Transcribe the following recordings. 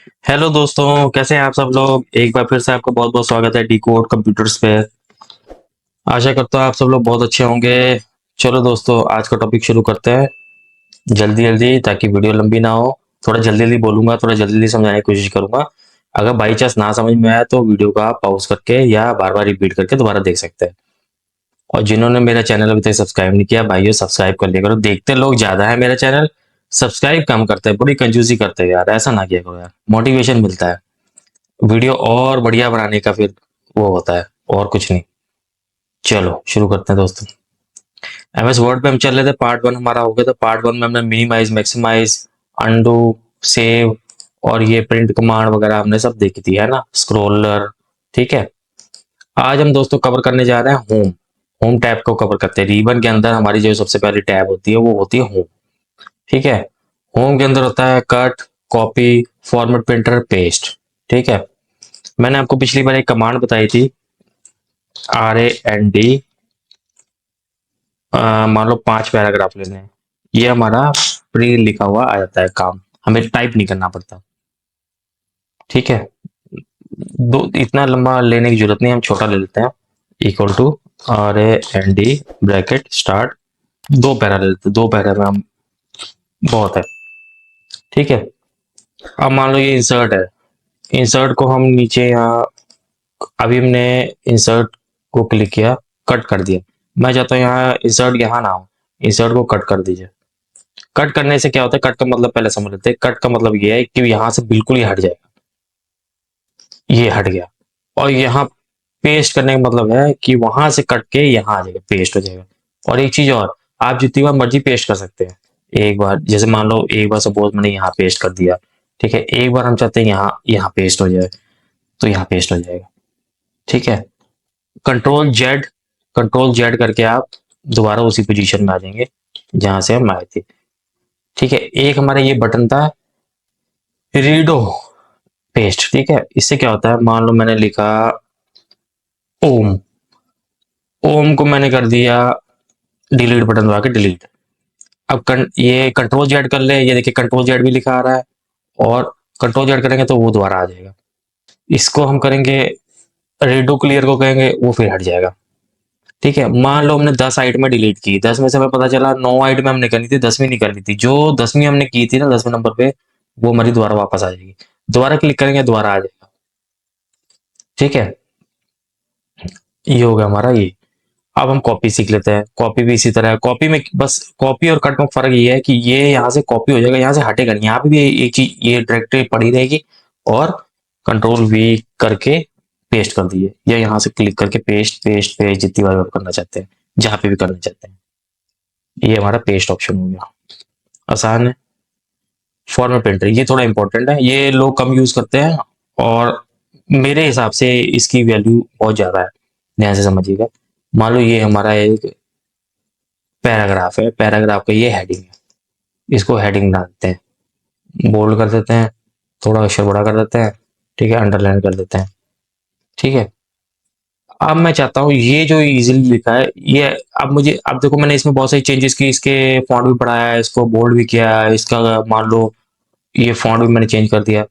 Hello दोस्तों, कैसे हैं आप सब लोग। एक बार फिर से आपका बहुत बहुत स्वागत है डी कोड कंप्यूटर्स पे। आशा करता हूँ आप सब लोग बहुत अच्छे होंगे। चलो दोस्तों, आज का टॉपिक शुरू करते हैं जल्दी जल्दी, ताकि वीडियो लंबी ना हो। थोड़ा जल्दी जल्दी बोलूंगा, थोड़ा जल्दी जल्दी समझाने की कोशिश करूंगा। अगर बाई चांस ना समझ में आया तो वीडियो का पॉज करके या बार बार रिपीट करके दोबारा देख सकते हैं। और जिन्होंने मेरा चैनल अभी तक सब्सक्राइब नहीं किया, भाइयों सब्सक्राइब कर लिया करो। देखते लोग ज्यादा है मेरा चैनल, सब्सक्राइब कम करते हैं। बड़ी कंजूसी करते हैं यार, ऐसा ना किया करो यार, मोटिवेशन मिलता है वीडियो और बढ़िया बनाने का। फिर वो होता है और कुछ नहीं। चलो शुरू करते हैं दोस्तों। एमएस वर्ड पे हम चल रहे थे, पार्ट वन हमारा हो गया था। पार्ट वन में हमने मिनिमाइज, मैक्सिमाइज, अंडू, सेव और ये प्रिंट कमांड वगैरह हमने सब देखी थी, है ना, स्क्रोलर। ठीक है, आज हम दोस्तों कवर करने जा रहे हैं होम। होम टैब को कवर करते हैं। रिबन के अंदर हमारी जो सबसे पहली टैब होती है वो होती है होम। ठीक है, होम के अंदर होता है cut, copy, format, printer, paste. ठीक है, मैंने आपको पिछली बार एक कमांड बताई थी, RAND। मान लो 5 पैराग्राफ लेने हैं, ये हमारा प्री लिखा हुआ आ जाता है काम, हमें टाइप नहीं करना पड़ता। ठीक है, दो इतना लंबा लेने की जरूरत नहीं, हम छोटा ले लेते हैं। Equal to RAND bracket start, 2 para ले लेते हैं, 2 पैरा में हम बहुत है। ठीक है, अब मान लो ये इंसर्ट है। इंसर्ट को हम नीचे यहाँ, अभी हमने इंसर्ट को क्लिक किया, कट कर दिया। मैं चाहता हूँ यहाँ इंसर्ट यहाँ ना हो, इंसर्ट को कट कर दीजिए। कट करने से क्या होता है, कट का मतलब पहले समझ लेते हैं। कट का मतलब ये है कि यहाँ से बिल्कुल ही हट जाएगा, ये हट गया। और यहाँ पेस्ट करने का मतलब है कि वहां से कट के यहाँ आ जाएगा, पेस्ट हो जाएगा। और एक चीज और, आप जितनी बार मर्जी पेस्ट कर सकते हैं। एक बार जैसे मान लो, एक बार सपोज मैंने यहाँ पेस्ट कर दिया। ठीक है, एक बार हम चाहते हैं यहाँ यहाँ पेस्ट हो जाए, तो यहाँ पेस्ट हो जाएगा। ठीक है, कंट्रोल Z, कंट्रोल Z करके आप दोबारा उसी पोजीशन में आ जाएंगे जहां से हम आए थे। ठीक है, एक हमारा ये बटन था रीडो पेस्ट। ठीक है, इससे क्या होता है, मान लो मैंने लिखा ओम, ओम को मैंने कर दिया डिलीट बटन दबा के डिलीट। अब ये कंट्रोल जेड कर ले, ये देखिए कंट्रोल जेड भी लिखा आ रहा है, और कंट्रोल जेड करेंगे तो वो दोबारा आ जाएगा। इसको हम करेंगे, रीडो क्लियर को कहेंगे, वो फिर हट जाएगा। ठीक है, मान लो हमने 10 आइटमें डिलीट की, 10 में से हमें पता चला 9 आइटमें हमने करनी थी, 10वीं नहीं करनी थी। जो 10वीं हमने की थी ना, 10वें नंबर पे, वो हमारी दोबारा वापस आ जाएगी। दोबारा क्लिक करेंगे, दोबारा आ जाएगा। ठीक है, ये हो गया हमारा ये। अब हम कॉपी सीख लेते हैं। कॉपी भी इसी तरह है। कॉपी में बस, कॉपी और कट में फर्क ये है कि ये यहाँ से कॉपी हो जाएगा, यहाँ से हटेगा नहीं। यहाँ पे भी एक चीज, ये डायरेक्टरी पड़ी रहेगी, और कंट्रोल V करके पेस्ट कर दिए, या यहाँ से क्लिक करके पेस्ट पेस्ट पेस्ट, जितनी बार आप करना चाहते हैं, जहां पे भी करना चाहते हैं। ये हमारा पेस्ट ऑप्शन हो गया, आसान है। फॉर्मेट प्रिंटर ये थोड़ा इंपॉर्टेंट है, ये लोग कम यूज करते हैं, और मेरे हिसाब से इसकी वैल्यू बहुत ज्यादा है। ध्यान से समझिएगा। मान लो ये हमारा एक पैराग्राफ है, पैराग्राफ का ये हेडिंग है, इसको हेडिंग बना देते हैं, बोल्ड कर देते हैं, थोड़ा अक्षर बड़ा कर देते हैं। ठीक है, अंडरलाइन कर देते हैं। ठीक है, अब मैं चाहता हूँ ये जो इजीली लिखा है ये, अब मुझे, अब देखो मैंने इसमें बहुत सारी चेंजेस की, इसके फॉन्ट भी बढ़ाया है, इसको बोल्ड भी किया है, इसका मान लो ये फॉन्ट भी मैंने चेंज कर दिया।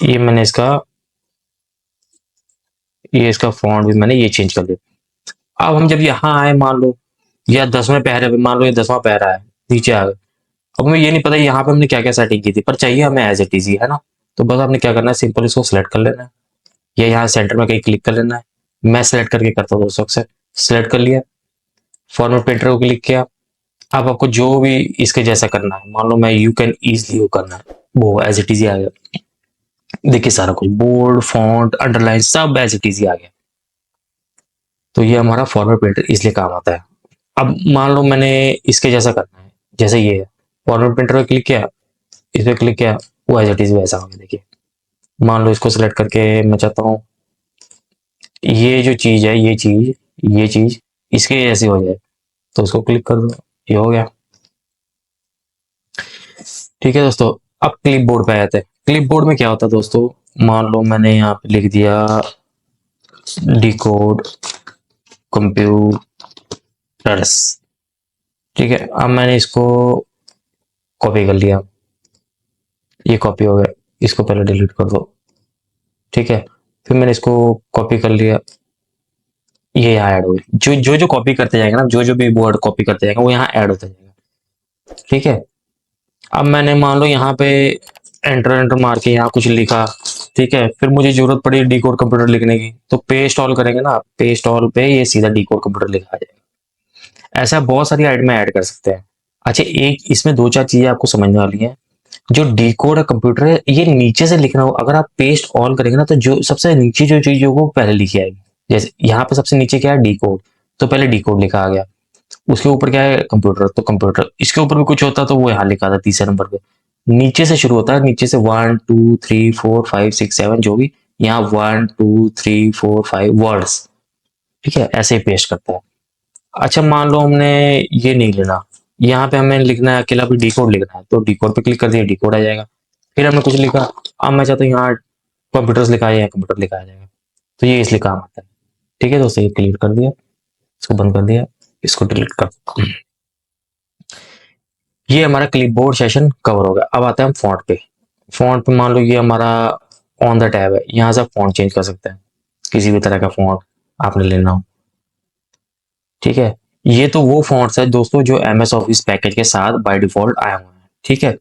ये मैंने इसका, ये इसका फॉन्ट भी मैंने ये चेंज कर दिया। अब हम जब यहाँ आए, मान लो या 10वें पैरे पे, मान लो ये 10वां पैरा है, नीचे आ गए। अब हमें ये नहीं पता यहाँ पे हमने क्या क्या सेटिंग की थी, पर चाहिए हमें एज इट इज ही, है ना। तो बस आपने क्या करना है, सिंपल इसको सिलेक्ट कर लेना है, या यहाँ सेंटर में कहीं क्लिक कर लेना है। मैं सिलेक्ट करके करता हूँ दोस्तों, अक्सर सिलेक्ट कर लिया, फॉर्मेट प्रिंटर को क्लिक किया। अब आपको जो भी इसके जैसा करना है, मान लो मैं यू कैन इजली वो करना है, वो एज इट इज ही आ गया। देखिए सारा कुछ बोल्ड, फॉन्ट, अंडरलाइन सब एज इट इज ही आ गया। तो ये हमारा फॉर्मेट प्रिंटर इसलिए काम आता है। अब मान लो मैंने इसके जैसा करना है, जैसे ये है, फॉर्मेट प्रिंटर पे क्लिक किया, इस पे क्लिक किया, वो एज इट इज वैसा हो गया। देखिए, मान लो इसको सिलेक्ट करके मैं चाहता हूँ ये जो चीज है, ये चीज इसके जैसी हो जाए, तो उसको क्लिक कर दो, ये हो गया। ठीक है दोस्तों, अब क्लिप बोर्ड पे आते हैं। क्लिप बोर्ड में क्या होता है दोस्तों, मान लो मैंने यहाँ पे लिख दिया डिकोड कंप्यूटर्स। ठीक है, अब मैंने इसको कॉपी कर लिया, ये कॉपी हो गया, इसको पहले डिलीट कर दो। ठीक है, फिर मैंने इसको कॉपी कर लिया, ये यहाँ ऐड हो गई। जो जो जो कॉपी करते जाएगा ना, जो जो भी वर्ड कॉपी करते जाएगा वो यहाँ ऐड होता जाएगा। ठीक है, अब मैंने मान लो यहाँ पे एंटर एंटर मार के यहाँ कुछ लिखा। ठीक है, फिर मुझे जरूरत पड़ी डी कोड कंप्यूटर लिखने की, तो पेस्ट ऑल करेंगे ना, पेस्ट ऑल पे ये सीधा डी कोड कंप्यूटर लिखा आ जाएगा। ऐसा बहुत सारी आइटम में ऐड कर सकते हैं। अच्छा, एक इसमें दो चार चीजें आपको समझने वाली है। जो डी कोड कंप्यूटर है ये नीचे से लिखना हो, अगर आप पेस्ट ऑल करेंगे ना तो जो सबसे नीचे जो चीज होगी वो पहले लिखी आएगी। जैसे यहाँ पे सबसे नीचे क्या है, डी कोड, तो पहले डी कोड लिखा आ गया। उसके ऊपर क्या है, कंप्यूटर, तो कंप्यूटर, इसके ऊपर भी कुछ होता तो वो यहाँ लिखा था तीसरे नंबर पे। नीचे से शुरू होता है, नीचे से 1 2 3 4 5 6 7 जो भी, यहाँ 1 2 3 4 5 वर्ड्स। ठीक है, ऐसे ही पेस्ट करता है। अच्छा, मान लो हमने ये नहीं लेना, यहाँ पे हमें लिखना है अकेला भी डी कोड लिखना है, तो डी कोड पे क्लिक कर दिया, डी कोड आ जाएगा। फिर हमने कुछ लिखा, अब मैं चाहता हूँ यहाँ कंप्यूटर्स लिखा है या कंप्यूटर लिखा आ जाएगा, तो ये इसलिए काम आता है। ठीक है दोस्तों, ये क्लियर कर दिया, इसको बंद कर दिया, इसको डिलीट कर। ये हमारा क्लिपबोर्ड सेशन कवर हो गया। अब आते हैं हम फॉन्ट पे। फॉन्ट पे मान लो ये हमारा ऑन द टैब है, यहाँ से आप फॉन्ट चेंज कर सकते हैं, किसी भी तरह का फॉन्ट आपने लेना हो। ठीक है, ये तो वो फॉन्ट्स है दोस्तों जो एमएस ऑफिस पैकेज के साथ बाय डिफॉल्ट आए हुए हैं। ठीक है,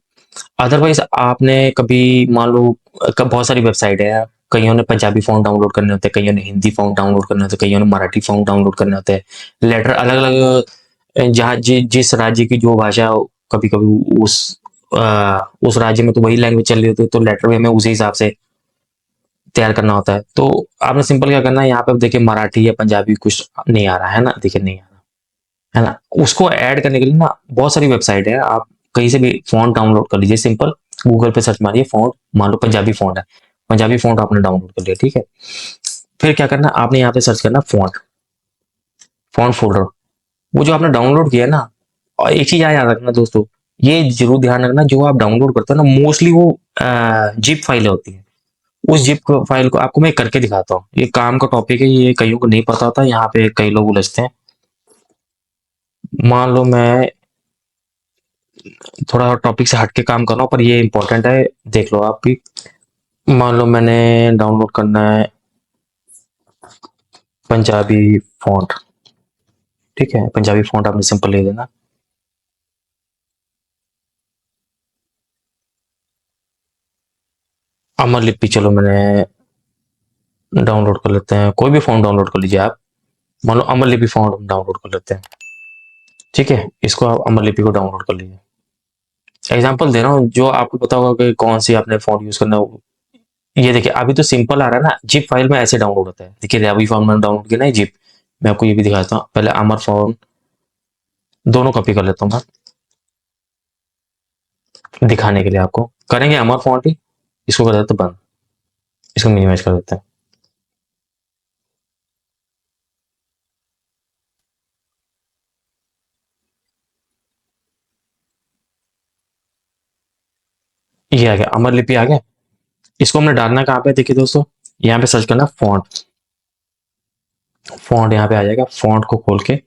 अदरवाइज आपने कभी मान लो, बहुत सारी वेबसाइट है, कईयों ने पंजाबी फॉन्ट डाउनलोड करने होते हैं, कईयों ने हिंदी फॉन्ट डाउनलोड करने होते हैं, कईयों ने मराठी फॉन्ट डाउनलोड करने होते हैं। लेटर अलग अलग, जहाँ जिस राज्य की जो भाषा, कभी कभी उस राज्य में तो वही लैंग्वेज चल रही होती है, तो लेटर भी हमें उसी हिसाब से तैयार करना होता है। तो आपने सिंपल क्या करना है, यहाँ पे देखिए मराठी या पंजाबी कुछ नहीं आ रहा है ना, देखिए नहीं आ रहा है ना, उसको ऐड करने के लिए ना बहुत सारी वेबसाइट है, आप कहीं से भी फॉन्ट डाउनलोड कर लीजिए। सिंपल गूगल पे सर्च मारिए फॉन्ट, मान लो पंजाबी फॉन्ट है, पंजाबी फॉन्ट आपने डाउनलोड कर लिया। ठीक है, फिर क्या करना, आपने यहाँ पे सर्च करना फॉन्ट, फॉन्ट फोल्डर, वो जो आपने डाउनलोड किया ना। और एक चीज याद रखना दोस्तों, ये जरूर ध्यान रखना, जो आप डाउनलोड करते हो ना मोस्टली वो जिप फाइल होती है। उस जिप फाइल को आपको मैं करके दिखाता हूँ, ये काम का टॉपिक है, ये कईयों को नहीं पता होता, यहाँ पे कई लोग उलझते हैं। मान लो मैं थोड़ा टॉपिक से हट के काम कर रहा हूँ, पर ये इंपॉर्टेंट है, देख लो आप भी। मान लो मैंने डाउनलोड करना है पंजाबी फॉन्ट। ठीक है, पंजाबी फॉन्ट आपने सिंपल ले लेना। अमर लिपि, चलो मैंने डाउनलोड कर लेते हैं, कोई भी फॉन्ट डाउनलोड कर लीजिए आप। मान लो अमर लिपि फॉन्ट डाउनलोड कर लेते हैं। ठीक है, इसको आप अमर लिपि को डाउनलोड कर लीजिए। एग्जाम्पल दे रहा हूँ, जो आपको पता होगा कि कौन सी आपने फॉन्ट यूज करना है। ये देखिए, अभी तो सिंपल आ रहा है ना, जिप फाइल में ऐसे डाउनलोड होता है। देखिए अभी फॉर्म मैंने डाउनलोड किया ना जिप, मैं आपको ये भी दिखाता हूँ। पहले अमर फॉर्म दोनों कॉपी कर लेता हूँ मैं, दिखाने के लिए आपको। करेंगे अमर फॉन्ट ही, इसको कर देते बंद, इसको मिनिमाइज कर देते हैं। ये आ गया, अमर लिपि आ गया। इसको हमने डालना कहाँ पे, देखिए दोस्तों, यहाँ पे सर्च करना फॉन्ट, फॉन्ट यहाँ पे आ जाएगा। फॉन्ट को खोल के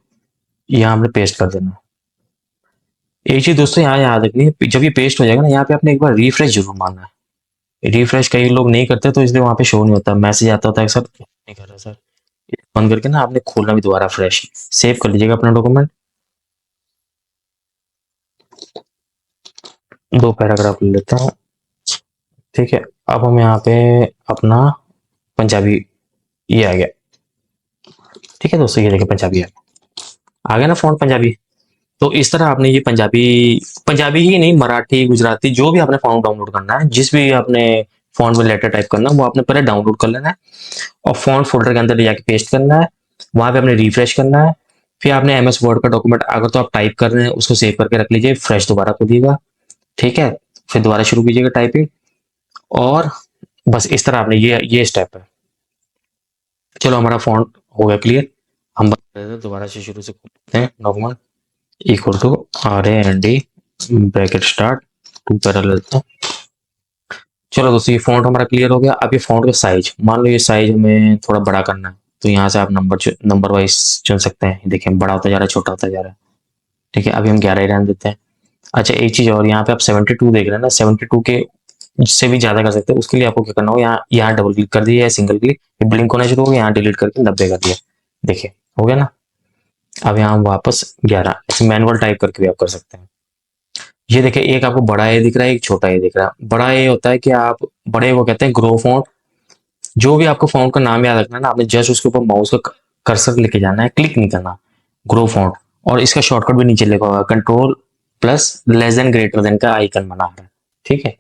यहाँ हमने पेस्ट कर देना। एक चीज दोस्तों यहाँ याद रखनी है, जब ये पेस्ट हो जाएगा ना, यहाँ पे आपने एक बार रिफ्रेश जरूर मारना है। रिफ्रेश कई लोग नहीं करते, तो इसलिए वहां पे शो नहीं होता, मैसेज आता होता है सर नहीं कर रहा सर। बंद करके ना आपने खोलना भी दोबारा फ्रेश, सेव कर लीजिएगा अपना डॉक्यूमेंट। दो पैराग्राफ ले लेता हूँ। ठीक है, अब हम यहाँ पे अपना पंजाबी, ये आ गया। ठीक है दोस्तों, ये देखिए पंजाबी आ गया ना फॉन्ट पंजाबी। तो इस तरह आपने ये पंजाबी, पंजाबी ही नहीं, मराठी, गुजराती, जो भी आपने फॉन्ट डाउनलोड करना है, जिस भी आपने फॉन्ट में लेटर टाइप करना है, वो आपने पहले डाउनलोड कर लेना है, और फॉन्ट फोल्डर के अंदर ले जाके पेस्ट करना है। वहां पे आपने रिफ्रेश करना है। फिर आपने एमएस वर्ड का डॉक्यूमेंट अगर तो आप टाइप कर रहे हैं उसको सेव करके रख लीजिए, फ्रेश दोबारा खोलिएगा। ठीक है, फिर दोबारा शुरू कीजिएगा टाइपिंग, और बस इस तरह आपने ये स्टेप है। चलो हमारा फॉन्ट हो गया क्लियर। हम दोबारा से शुरू से खोलते हैं document, equal to RAND bracket start 2 parallel. चलो दोस्तों, ये फॉन्ट हमारा क्लियर हो गया। अब ये फॉन्ट का साइज, मान लो ये साइज हमें थोड़ा बड़ा करना है, तो यहाँ से आप नंबर वाइज चुन सकते हैं। देखिए बड़ा होता जा रहा है, छोटा होता जा रहा है। ठीक है, अभी हम 11 ही रहने देते हैं। अच्छा, एक चीज और, यहाँ पे आप 72 देख रहे हैं ना, 72 के जिससे भी ज्यादा कर सकते हैं। उसके लिए आपको क्या करना होगा, यहाँ यहाँ डबल क्लिक कर दिया या सिंगल क्लिक, ब्लिंक होना शुरू हो गया, यहाँ डिलीट करके 90 कर दिया, देखिए हो गया ना। अब यहाँ वापस 11, ऐसे मैनुअल टाइप करके भी आप कर सकते हैं। ये देखिए, एक आपको बड़ा ए दिख रहा है, एक छोटा ए दिख रहा है। बड़ा ए होता है कि आप बड़े को कहते हैं ग्रो फॉन्ट। जो भी आपको फॉन्ट का नाम याद रखना है ना, आपने जस्ट उसके ऊपर माउस का कर्सर लेके जाना है, क्लिक नहीं करना, ग्रो फॉन्ट। और इसका शॉर्टकट भी नीचे लिखा हुआ है, control plus less than greater than का आइकन बना रहा है, ठीक है।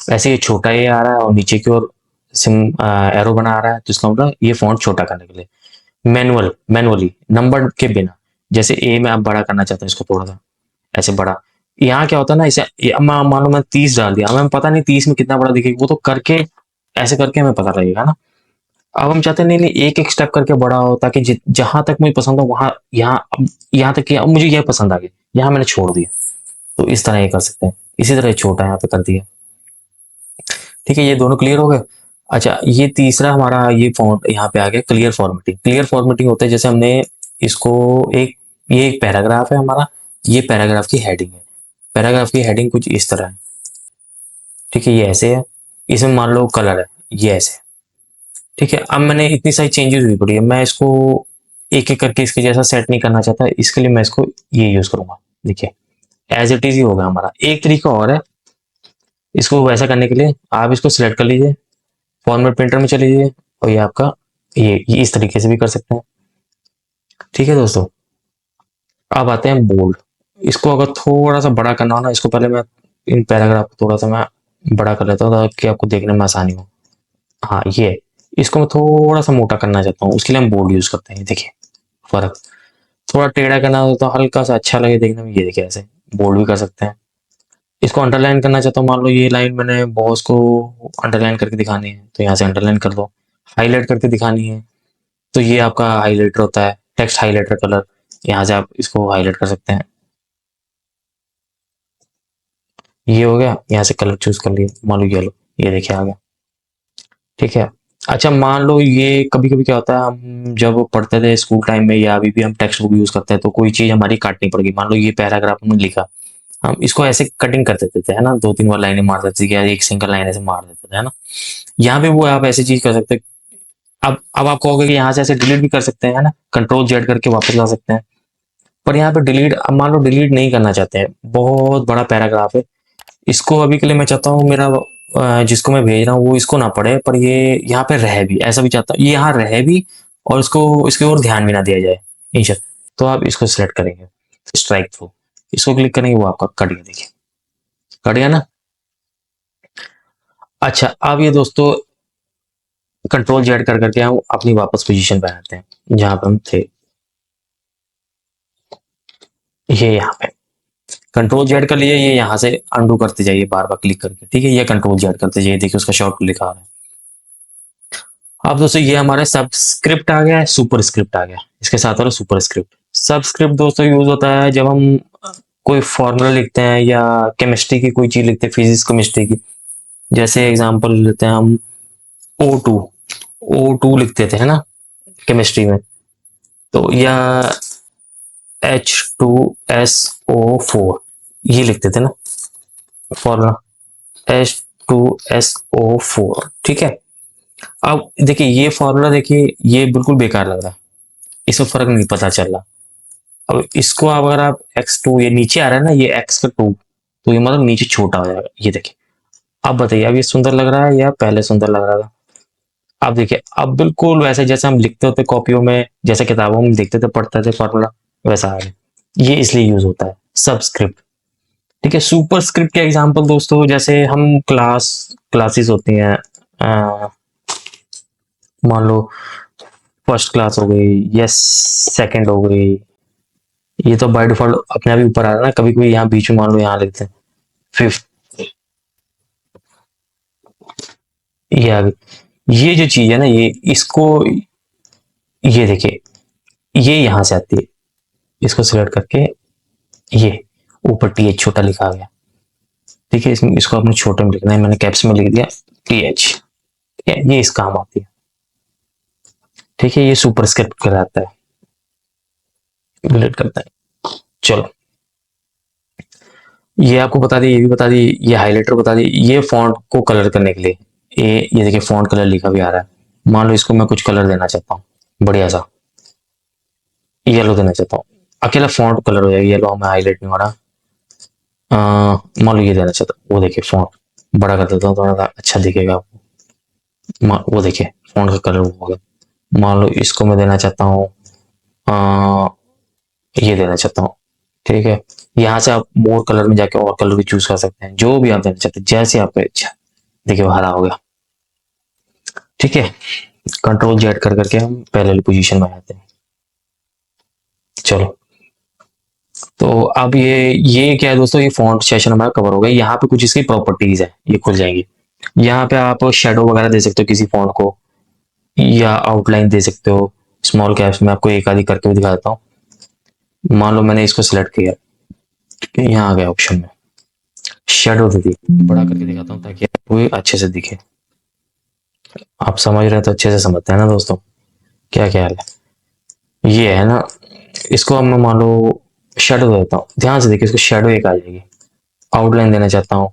ऐसे ये छोटा ए आ रहा है और नीचे की ओर सिम एरो बना आ रहा है, तो इसका मतलब ये फॉन्ट छोटा करने के लिए। मैनुअली नंबर के बिना, जैसे ए में आप बड़ा करना चाहते हैं इसको थोड़ा सा ऐसे बड़ा। यहाँ क्या होता है ना, इसे मान लो मैं 30 डाल दिया, हमें पता नहीं 30 में कितना बड़ा दिखेगा, वो तो करके ऐसे करके हमें पता लगेगा ना। अब हम चाहते हैं नहीं नहीं, एक एक स्टेप करके बड़ा हो, ताकि जहां तक मुझे पसंद हो वहां, यहाँ तक कि अब मुझे यह पसंद आ गया, यहाँ मैंने छोड़ दिया, तो इस तरह ये कर सकते हैं। इसी तरह छोटा यहाँ पे कर दिया, ठीक है। ये दोनों क्लियर हो गए। अच्छा, ये तीसरा हमारा ये फॉन्ट यहाँ पे आ गया, क्लियर फॉर्मेटिंग। क्लियर फॉर्मेटिंग होता है जैसे हमने इसको एक, ये एक पैराग्राफ है हमारा, ये पैराग्राफ की हेडिंग है। पैराग्राफ की हेडिंग कुछ इस तरह है, ठीक है, ये ऐसे है। इसमें मान लो कलर है, ये ऐसे है, ठीक है। अब मैंने इतनी सारी चेंजेस हुई पड़ी है, मैं इसको एक एक करके इसके जैसा सेट नहीं करना चाहता, इसके लिए मैं इसको ये यूज करूंगा। देखिए एज इट इज ही होगा हमारा। एक तरीका और है इसको वैसा करने के लिए, आप इसको सिलेक्ट कर लीजिए, फॉर्मेट प्रिंटर में चले जाइए, और ये आपका ये इस तरीके से भी कर सकते हैं, ठीक है दोस्तों। अब आते हैं बोल्ड। इसको अगर थोड़ा सा बड़ा करना हो ना, इसको पहले मैं इन पैराग्राफ को थोड़ा सा मैं बड़ा कर लेता हूँ ताकि आपको देखने में आसानी हो। हाँ, ये इसको मैं थोड़ा सा मोटा करना चाहता हूँ, उसके लिए हम बोल्ड यूज करते हैं। देखिए फर्क, थोड़ा टेढ़ा करना हो तो हल्का सा अच्छा लगे देखने में, ये देखिए ऐसे बोल्ड भी कर सकते हैं। इसको अंडरलाइन करना चाहता हूँ, मान लो ये लाइन मैंने बॉस को अंडरलाइन करके दिखानी है, तो यहाँ से अंडरलाइन कर दो। हाईलाइट करके दिखानी है, तो ये आपका हाईलाइटर होता है, टेक्स्ट हाईलाइटर कलर, यहाँ से आप इसको हाईलाइट कर सकते हैं। ये हो गया, यहाँ से कलर चूज कर लिए, मान लो येलो, ये देखिए आ गया, ठीक है। अच्छा, मान लो ये कभी कभी क्या होता है, हम जब पढ़ते थे स्कूल टाइम में या अभी भी हम टेक्स्ट बुक यूज करते हैं, तो कोई चीज हमारी काटनी पड़ेगी। मान लो ये पैराग्राफ हमने लिखा, हम इसको ऐसे कटिंग कर देते थे, है ना, दो तीन बार लाइनें मार देते थे या एक सिंगल लाइन ऐसे मार देते थे, है ना। यहाँ पे वो आप ऐसी चीज कर सकते हैं। अब आप कहोगे कि यहाँ से ऐसे डिलीट भी कर सकते हैं, है ना, कंट्रोल जेड करके वापस ला सकते हैं। पर यहाँ पे डिलीट, अब मान लो डिलीट नहीं करना चाहते हैं, बहुत बड़ा पैराग्राफ है, इसको अभी के लिए मैं चाहता हूँ मेरा जिसको मैं भेज रहा हूँ वो इसको ना पढ़े, पर ये यहाँ पे रहे भी, ऐसा भी चाहता हूँ ये यहाँ रहे भी, और इसको इसकी ओर ध्यान भी ना दिया जाए इंशन। तो आप इसको सिलेक्ट करेंगे, स्ट्राइक थ्रू, इसको क्लिक करेंगे, वो आपका कट गया, देखिए कट गया ना। अच्छा, अब ये दोस्तों कंट्रोल जेड कर करके हम अपनी वापस पोजीशन पे आते हैं, जहां पे हम थे, ये यहाँ पे कंट्रोल जेड कर लिए, ये यहाँ से अंडू करते जाइए बार बार क्लिक करके, ठीक है, ये कंट्रोल जेड करते जाइए, देखिए उसका शॉर्ट लिखा आ रहा है। अब दोस्तों ये हमारे सबस्क्रिप्ट आ गया है, सुपर स्क्रिप्ट आ गया, इसके साथ वाला सुपर स्क्रिप्ट। सबस्क्रिप्ट दोस्तों यूज होता है जब हम कोई फॉर्मूला लिखते हैं या केमिस्ट्री की कोई चीज लिखते हैं, फिजिक्स केमिस्ट्री की, जैसे एग्जांपल लेते हैं हम O2, O2 लिखते थे, है ना, केमिस्ट्री में, तो या H2SO4 ये लिखते थे ना फॉर्मूला, H2SO4, ठीक है। अब देखिए ये फॉर्मूला, देखिए ये बिल्कुल बेकार लग रहा है, इसमें फर्क नहीं पता चल रहा। अब इसको आप अगर आप x2, ये नीचे आ रहा है ना, ये x का 2, तो ये मतलब नीचे छोटा हो जाएगा, ये देखिए। अब बताइए, अब ये सुंदर लग रहा है या पहले सुंदर लग रहा था? अब देखिए, अब बिल्कुल वैसे जैसे हम लिखते होते कॉपियों में, जैसे किताबों में देखते थे पढ़ते थे फॉर्मूला, वैसा आ गया। ये इसलिए यूज होता है सबस्क्रिप्ट, ठीक है। सुपर स्क्रिप्ट के एग्जांपल दोस्तों, जैसे हम क्लासेस होती हैं, मान लो फर्स्ट क्लास हो गई या सेकंड हो गई, ये तो बाय डिफॉल्ट अपने आप ही ऊपर आ रहा है ना, कभी कभी यहाँ बीच में मान लो यहाँ लिखते हैं फिफ्थ, ये आ गई। ये जो चीज है ना, ये इसको, ये देखिए, ये यहां से आती है, इसको सिलेक्ट करके ये ऊपर TH छोटा लिखा आ गया, ठीक है। इसमें इसको अपने छोटे में लिखना है, मैंने कैप्स में लिख दिया TH, ठीक है, ये इस काम आती है, ठीक है। ये सुपर स्क्रिप्ट कहलाता है, डिलीट करता है। चलो, ये आपको बता दी, ये भी बता दी, ये हाइलाइटर बता दी, ये फॉन्ट को कलर करने के लिए ये देखिए फॉन्ट कलर लिखा भी आ रहा है। मान लो इसको मैं कुछ कलर देना चाहता हूँ, बढ़िया सा येलो देना चाहता हूँ, अकेला फॉन्ट कलर हो जाएगा येलो, मैं हाईलाइट नहीं हो रहा। मान लो ये देना चाहता हूँ, वो देखिए फॉन्ट बड़ा कर देता हूँ, थोड़ा सा अच्छा दिखेगा आपको। वो देखिए फॉन्ट का कलर वो हो गया। मान लो इसको मैं देना चाहता हूँ, ये देना चाहता हूँ, ठीक है। यहाँ से आप मोर कलर में जाके और कलर भी चूज कर सकते हैं, जो भी आप देना चाहते हैं, जैसे आपको इच्छा। देखिए वो हरा हो गया, ठीक है। कंट्रोल जेड कर करके हम पहले वाली पोजीशन में आते हैं। चलो, तो अब ये क्या है दोस्तों, ये फॉन्ट सेशन हमारा कवर हो गया। यहाँ पे कुछ इसकी प्रॉपर्टीज है, ये खुल जाएंगी। यहाँ पे आप शेडो वगैरह दे सकते हो किसी फॉन्ट को, या आउटलाइन दे सकते हो। स्मॉल कैप्स में आपको एक आधी करके भी दिखा देता हूँ। मान लो मैंने इसको सिलेक्ट किया, यहाँ आ गया ऑप्शन में शेडो दे दी, बड़ा करके दिखाता हूँ ताकि आपको ये अच्छे से दिखे। आप समझ रहे हैं तो अच्छे से समझते हैं ना दोस्तों, क्या ख्याल है। ये है ना, इसको अब मैं मान लो शेडो देता हूँ, ध्यान से देखिए इसको शेडो एक आ जाएगी। आउटलाइन देना चाहता हूँ,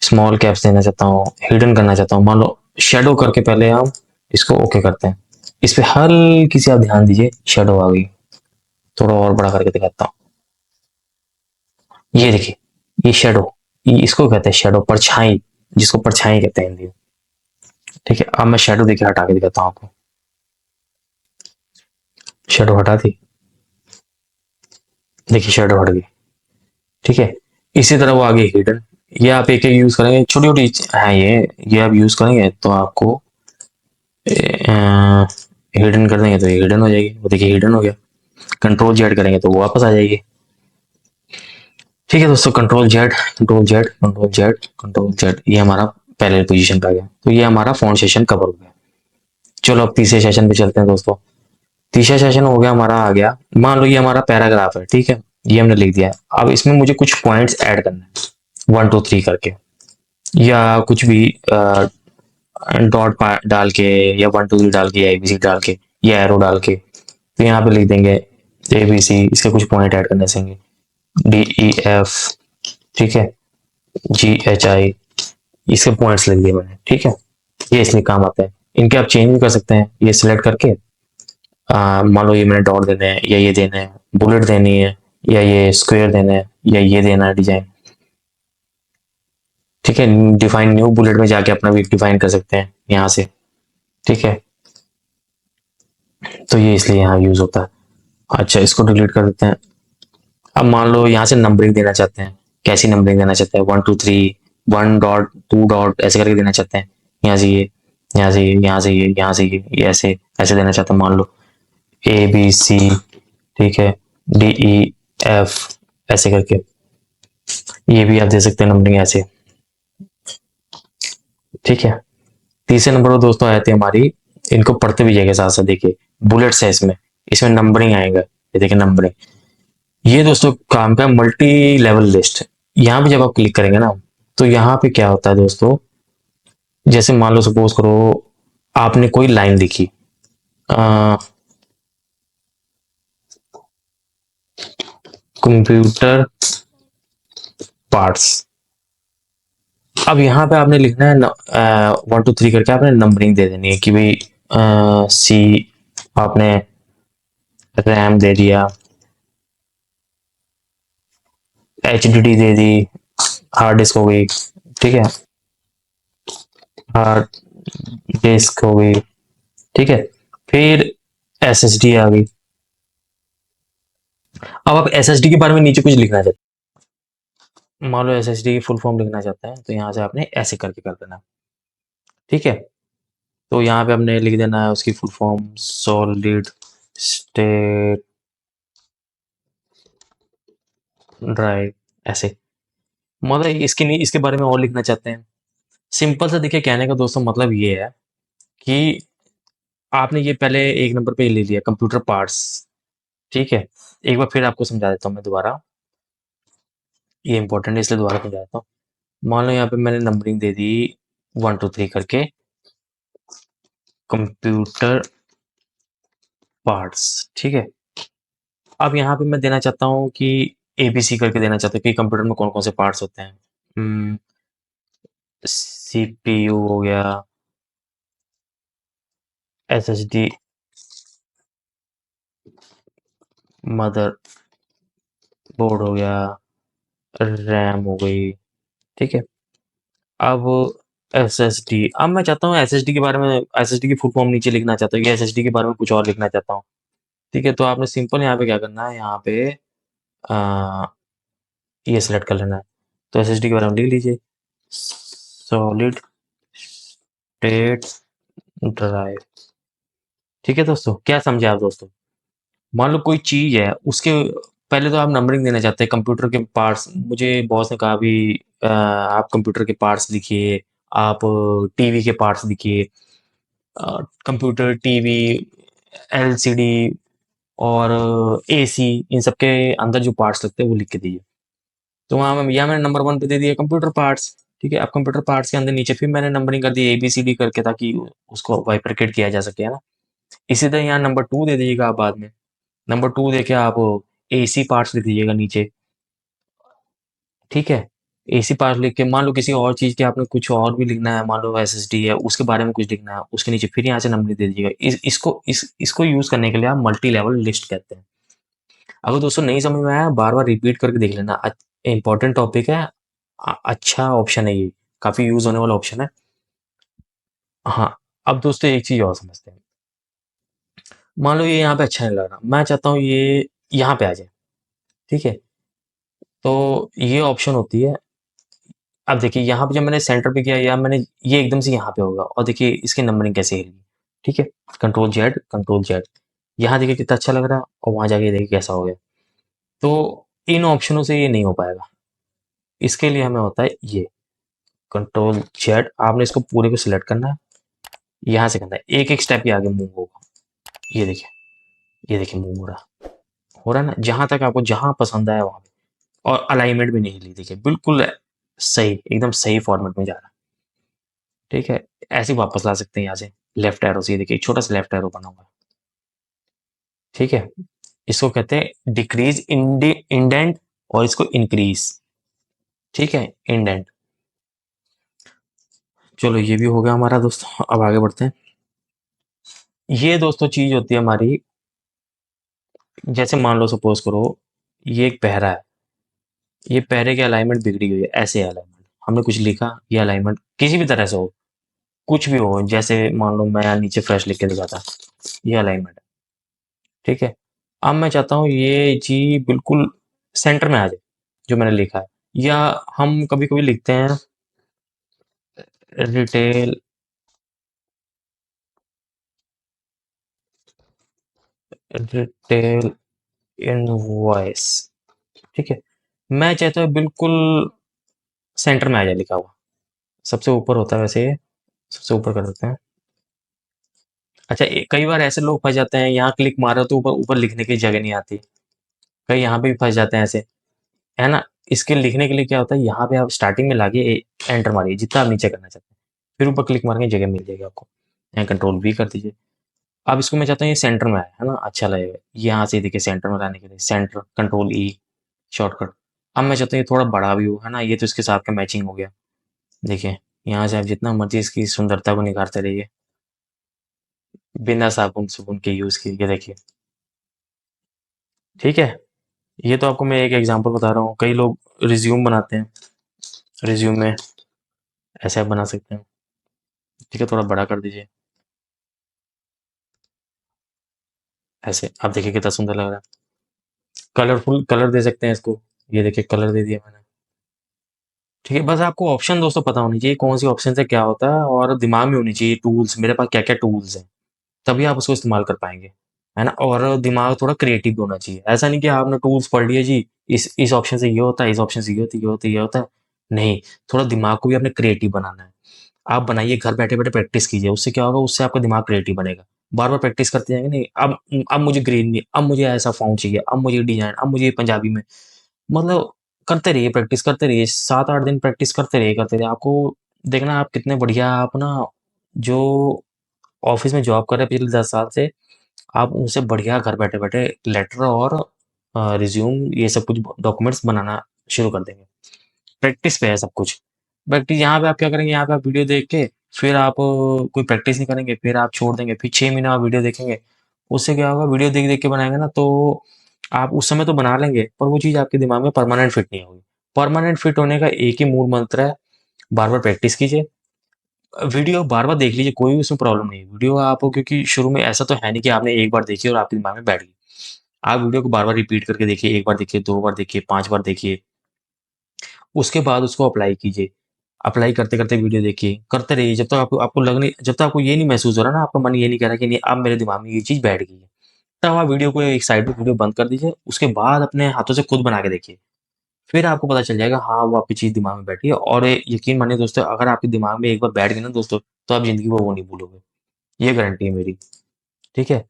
स्मॉल कैप्स देना चाहता हूँ, हिडन करना चाहता हूँ, मान लो शेडो करके पहले हम इसको ओके करते हैं। इस पे हल्की सी आप ध्यान दीजिए, शेडो आ गई। थोड़ा और बड़ा करके दिखाता हूँ, ये देखिए ये शेडो, इसको कहते हैं शेडो, परछाई, जिसको परछाई कहते हैं हिंदी में। ठीक है, अब मैं शेडो देखिए हटा के दिखाता हूँ आपको। शेडो हटा दी, देखिए शेडो हट गई, ठीक है। इसी तरह वो आगे हिडन, ये आप एक एक यूज करेंगे, छोटी छोटी है ये आप यूज करेंगे तो आपको हिडन कर देंगे तो ये हिडन हो जाएगी, वो देखिए हिडन हो गया। कंट्रोल जेड करेंगे तो वो वापस आ जाएगी। ठीक है दोस्तों, control Z, control Z, control Z, control Z, ये हमारा पहले पोजीशन पे आ गया। तो ये हमारा फोन सेशन कवर हो गया। चलो अब तीसरे सेशन पे चलते हैं दोस्तों। तीसरा सेशन हो गया हमारा, आ गया मान लो ये हमारा पैराग्राफ है, ठीक है। ये हमने लिख दिया है, अब इसमें मुझे कुछ पॉइंट्स ऐड करना है, 1 2 3 करके, या कुछ भी डॉट डाल के, या 1 2 3 डाल के, या एबीसी डाल के, या एरो डाल के। तो यहाँ पे लिख देंगे एबीसी, इसके कुछ पॉइंट ऐड करने सेंगे, DEF, ठीक है, GHI, इसके पॉइंट्स लिख दिए मैंने, ठीक है। ये इसलिए काम आता है, इनके आप चेंज भी कर सकते हैं, ये सिलेक्ट करके मान लो ये मैंने डॉट देने हैं, या ये देना है, बुलेट देनी है, या ये स्क्वायर देना है, या ये देना है डिजाइन, ठीक है। डिफाइन न्यू बुलेट में जाके अपना भी डिफाइन कर सकते हैं यहाँ से, ठीक है। तो ये इसलिए यहाँ यूज होता है। अच्छा, इसको डिलीट कर देते हैं। अब मान लो यहाँ से नंबरिंग देना चाहते हैं, कैसी नंबरिंग देना चाहते हैं, 1 2 3, 1 डॉट 2 डॉट ऐसे करके देना चाहते हैं। यहाँ से ये, यहाँ से ये, यहाँ से ये, यहाँ से ये ऐसे ऐसे देना चाहते हैं, मान लो ABC, ठीक है, DEF, ऐसे करके। ये भी आप दे सकते हैं नंबरिंग ऐसे, ठीक है। तीसरे नंबर पर दोस्तों आती है हमारी, इनको पढ़ते भी जाएगा साथ साथ, देखिए बुलेट्स है इसमें, इसमें नंबरिंग आएगा, ये देखिए नंबरिंग। ये दोस्तों काम का मल्टी लेवल लिस्ट। यहाँ पे जब आप क्लिक करेंगे ना, तो यहाँ पे क्या होता है दोस्तों, जैसे मान लो सपोज करो आपने कोई लाइन लिखी, कंप्यूटर पार्ट्स। अब यहाँ पे आपने लिखना है 1 2 3 करके, आपने नंबरिंग दे देनी है कि भाई सी आपने रैम दे दिया, HDD दे दी, हार्ड डिस्क हो गई, ठीक है, हार्ड डिस्क हो गई, ठीक है। फिर SSD आ गई। अब आप SSD के बारे में नीचे कुछ लिखना चाहते हैं, मान लो SSD की फुल फॉर्म लिखना चाहते हैं, तो यहाँ से आपने ऐसे करके कर देना, ठीक है। तो यहाँ पे हमने लिख देना है उसकी full form, solid state drive, ऐसे। मतलब इसके नहीं, इसके बारे में और लिखना चाहते हैं, सिंपल सा देखिए, कहने का दोस्तों मतलब ये है कि आपने ये पहले एक नंबर पे ले लिया कंप्यूटर पार्ट्स, ठीक है। एक बार फिर आपको समझा देता हूँ मैं दोबारा, ये इंपॉर्टेंट है इसलिए दोबारा समझा देता हूँ। मान लो यहाँ पे मैंने नंबरिंग दे दी 1 2 3 करके, कंप्यूटर पार्ट्स, ठीक है। अब यहाँ पे मैं देना चाहता हूँ कि एबीसी करके देना चाहते हो कि कंप्यूटर में कौन कौन से पार्ट्स होते हैं। सीपीयू हो गया, एसएसडी, मदर बोर्ड हो गया, रैम हो गई। ठीक है। अब एसएसडी, अब मैं चाहता हूँ एसएसडी के बारे में, एसएसडी की फुल फॉर्म नीचे लिखना चाहता हूँ, कि एसएसडी के बारे में कुछ और लिखना चाहता हूँ। ठीक है, तो आपने सिंपल यहाँ पे क्या करना है, यहाँ पे आ, ये सिलेक्ट कर लेना है। तो एसएसडी के बारे में लिख लीजिए, सॉलिड स्टेट ड्राइव। ठीक है दोस्तों, क्या समझे आप दोस्तों? मान लो कोई चीज है, उसके पहले तो आप नंबरिंग देना चाहते हैं कंप्यूटर के पार्ट्स। मुझे बॉस ने कहा भी आप कंप्यूटर के पार्ट्स लिखिए, आप टीवी के पार्ट्स लिखिए, कंप्यूटर, टीवी, एलसीडी और एसी, इन सब के अंदर जो पार्ट्स लगते हैं वो लिख के दीजिए। तो वहाँ में या मैंने नंबर 1 पे दे दिया कंप्यूटर पार्ट्स। ठीक है, अब कंप्यूटर पार्ट्स के अंदर नीचे फिर मैंने नंबरिंग कर दी ABCD करके, ताकि उसको बाइफरकेट किया जा सके, है ना। इसी तरह यहाँ नंबर 2 दे दीजिएगा आप बाद में। नंबर 2 देके आप एसी पार्ट्स लिख दीजिएगा नीचे। ठीक है, एसी पार्ट लिख के मान लो किसी और चीज़ के आपने कुछ और भी लिखना है, मान लो एसएसडी है, उसके बारे में कुछ लिखना है, उसके नीचे फिर यहाँ से नंबर दे दीजिएगा। इसको यूज़ करने के लिए आप मल्टी लेवल लिस्ट कहते हैं। अगर दोस्तों नहीं समझ में आया, बार बार रिपीट करके देख लेना। इंपॉर्टेंट टॉपिक है, अच्छा ऑप्शन है ये, काफ़ी यूज़ होने वाला ऑप्शन है। हाँ, अब दोस्तों एक चीज़ और समझते हैं। मान लो ये यहाँ पे अच्छा नहीं लग रहा, मैं चाहता हूँ ये यहाँ पे आ जाए। ठीक है, तो ये ऑप्शन होती है। अब देखिए यहाँ पे जब मैंने सेंटर पे किया, या मैंने ये एकदम से यहाँ पे होगा, और देखिए इसकी नंबरिंग कैसे हिली। ठीक है, कंट्रोल जेड, कंट्रोल जेड। यहाँ देखिए कितना अच्छा लग रहा है, और वहां जाके देखिए कैसा हो गया। तो इन ऑप्शनों से ये नहीं हो पाएगा। इसके लिए हमें होता है ये कंट्रोल जेड, आपने इसको पूरे को सिलेक्ट करना है, यहाँ से करना है, एक एक स्टेप ही आगे मूव होगा। ये देखिए, ये देखिए मूव हो रहा है ना, जहां तक आपको जहां पसंद आया वहां पे। और अलाइनमेंट भी नहीं हिली, देखिए बिल्कुल सही, एकदम सही फॉर्मेट में जा रहा है। ठीक है, ऐसे ही वापस ला सकते हैं यहाँ से, लेफ्ट एरो से। देखिए छोटा सा लेफ्ट एरो बना हुआ है। ठीक है, इसको कहते हैं डिक्रीज इंडेंट, और इसको इंक्रीज। ठीक है, इंडेंट। चलो ये भी हो गया हमारा दोस्तों, अब आगे बढ़ते हैं। ये दोस्तों चीज होती है हमारी, जैसे मान लो सपोज करो ये एक पहरा है, ये पहरे की अलाइनमेंट बिगड़ी हुई है, ऐसे अलाइनमेंट हमने कुछ लिखा, ये अलाइनमेंट किसी भी तरह से हो, कुछ भी हो, जैसे मान लो मैं यहाँ नीचे फ्रेश लिख के लिखा था, ये अलाइनमेंट है। ठीक है, अब मैं चाहता हूँ ये जी बिल्कुल सेंटर में आ जाए, जो मैंने लिखा है। या हम कभी कभी लिखते हैं रिटेल, रिटेल इनवॉइस। ठीक है, मैं चाहता हूँ बिल्कुल सेंटर में आ जाए लिखा हुआ, सबसे ऊपर होता है वैसे ये, सबसे ऊपर कर देते हैं। अच्छा, कई बार ऐसे लोग फंस जाते हैं, यहाँ क्लिक मारो तो ऊपर ऊपर लिखने की जगह नहीं आती, कई यहाँ पे भी फंस जाते हैं ऐसे, है ना। इसके लिखने के लिए क्या होता है, यहाँ पे आप स्टार्टिंग में लागे एंटर मारिए जितना आप नीचे करना चाहते हैं, फिर ऊपर क्लिक मारने की जगह मिल जाएगी आपको। यहाँ कंट्रोल V कर दीजिए। अब इसको मैं चाहता हूँ ये सेंटर में आए, है ना, अच्छा लगेगा। यहाँ से देखिए सेंटर में लाने के लिए सेंटर, कंट्रोल E, शॉर्टकट। अब मैं चाहता हूँ ये थोड़ा बड़ा भी हो, है ना, ये तो इसके साथ का मैचिंग हो गया। देखिए यहाँ से आप जितना मर्जी इसकी सुंदरता को निखारते रहिए, बिना साबुन सुबुन के यूज किए, ये देखिए। ठीक है, ये तो आपको मैं एक एग्जांपल बता रहा हूँ, कई लोग रिज्यूम बनाते हैं, रिज्यूम में ऐसे आप बना सकते हैं। ठीक है, थोड़ा बड़ा कर दीजिए, ऐसे आप देखिए कितना सुंदर लग रहा है। कलरफुल कलर दे सकते हैं इसको, ये देखिए कलर दे दिया मैंने। ठीक है, बस आपको ऑप्शन दोस्तों पता होनी चाहिए, कौन सी ऑप्शन से क्या होता है, और दिमाग में होनी चाहिए टूल्स, मेरे पास क्या क्या टूल्स हैं, तभी आप उसको इस्तेमाल कर पाएंगे, है ना। और दिमाग थोड़ा क्रिएटिव भी होना चाहिए, ऐसा नहीं कि आपने टूल्स पढ़ लिए जी, इस ऑप्शन से ये होता है, इस ऑप्शन से ये होता है, ये होता है, ये होता है। नहीं, थोड़ा दिमाग को भी आपने क्रिएटिव बनाना है। आप बनाइए, घर बैठे बैठे प्रैक्टिस कीजिए, उससे क्या होगा, उससे आपका दिमाग क्रिएटिव बनेगा। बार बार प्रैक्टिस करते जाएंगे, नहीं अब मुझे ग्रीन नहीं, अब मुझे ऐसा फॉन्ट चाहिए, अब मुझे डिजाइन, अब मुझे पंजाबी में, मतलब करते रहिए, प्रैक्टिस करते रहिए, 7-8 दिन प्रैक्टिस करते रहिए, आपको देखना आप कितने बढ़िया, आप ना जो ऑफिस में जॉब कर रहे हैं पिछले 10 साल से, आप उनसे बढ़िया घर बैठे बैठे लेटर और रिज्यूम, ये सब कुछ डॉक्यूमेंट्स बनाना शुरू कर देंगे। प्रैक्टिस पे है सब कुछ। प्रैक्टिस यहाँ पे आप क्या करेंगे, यहाँ पे आप वीडियो देख के फिर आप कोई प्रैक्टिस नहीं करेंगे, फिर आप छोड़ देंगे, फिर 6 महीने आप वीडियो देखेंगे। उससे क्या होगा, वीडियो देख देख के बनाएंगे ना, तो आप उस समय तो बना लेंगे, पर वो चीज़ आपके दिमाग में परमानेंट फिट नहीं होगी। परमानेंट फिट होने का एक ही मूल मंत्र है, बार बार प्रैक्टिस कीजिए। वीडियो बार बार देख लीजिए, कोई उसमें प्रॉब्लम नहीं है। वीडियो आप, क्योंकि शुरू में ऐसा तो है नहीं कि आपने एक बार देखी और आपके दिमाग में बैठ गई। आप वीडियो को बार बार रिपीट करके देखिए, एक बार देखिए, 2 बार देखिए, 5 बार देखिए, उसके बाद उसको अप्लाई कीजिए। अप्लाई करते-करते वीडियो देखिए, करते रहिए जब तक आपको आपको लग नहीं, जब तक आपको ये नहीं महसूस हो रहा ना, आपका मन ये नहीं कह रहा कि नहीं अब मेरे दिमाग में ये चीज़ बैठ गई है, तब आप वीडियो को एक साइड में वीडियो बंद कर दीजिए, उसके बाद अपने हाथों से खुद बना के देखिए। फिर आपको पता चल जाएगा हाँ, वो आपकी चीज़ दिमाग में बैठी है, और यकीन मानिए दोस्तों, अगर आपके दिमाग में एक बार बैठ गई ना दोस्तों, तो आप ज़िंदगी में वो नहीं भूलोगे। ये गारंटी है मेरी, ठीक है?